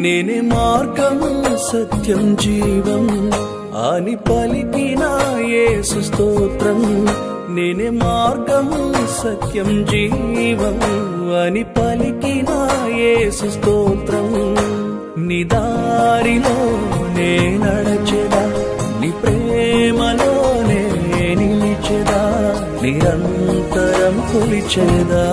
నేనే మార్గం సత్యం జీవం అని పలికిన యేసు స్తోత్రం. నేనే మార్గం సత్యం జీవం అని పలికిన యేసు స్తోత్రం. నీ దారిలో నే నడచెదా, నీ ప్రేమలోనే నిలిచెదా, నిరంతరం కొలిచెదా.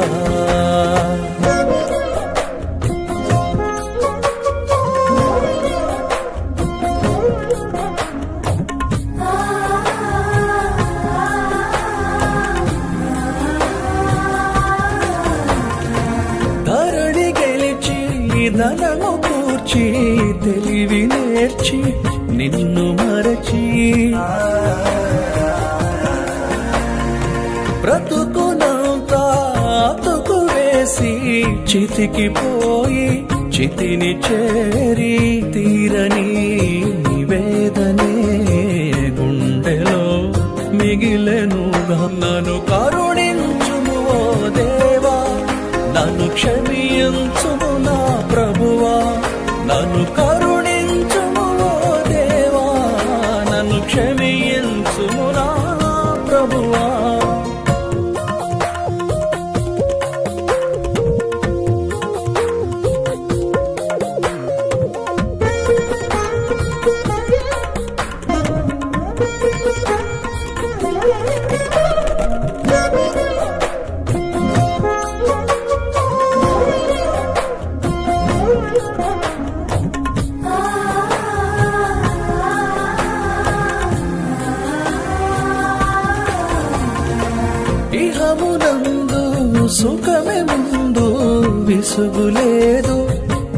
ధనము కూర్చి తెలివి నేర్చి నిన్ను మరచి బ్రతుకునంతా అతుకు వేసి చితికి పోయి చితిని చేరి తీరని వేదనే గుండెలో మిగిలెనుగా. నన్ను కరుణించుము ఓ దేవా, నన్ను క్షమించుము నా ప్రభువా, నన్ను కరుణించుము ఓ దేవా, నన్ను క్షమించుము నా ప్రభువా. ఇహమునందు సుఖమే ముందు, విసుగులేదు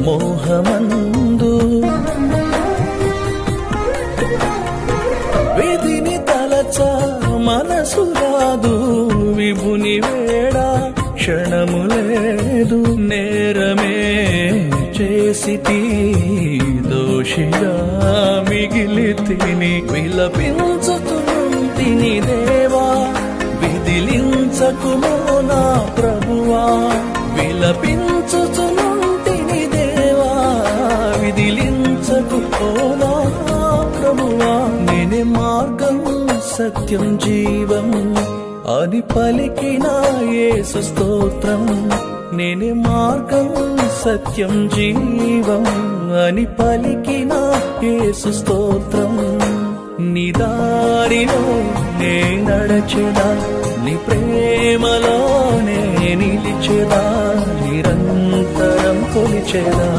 మోహమందు. విధిని తలచ మనసు రాదు, విభుని వేడ క్షణము లేదు. నేరమే చేసితి దోషిగా మిగిలి తిని విలపించుతుంటిని దేవా, విదిలించకుమో నా ప్రభువా. విలపించుచుంటిని దేవా, విదిలించకుమో నా ప్రభువా. నేనే మార్గం సత్యం జీవం అని పలికిన యేసు స్తోత్రం. నేనే మార్గం సత్యం జీవం అని పలికిన యేసు స్తోత్రం. నీ దారిలో నే నడచెదా, నీ ప్రేమలోనే నిలిచెదా, నిరంతరం కొలిచెదా.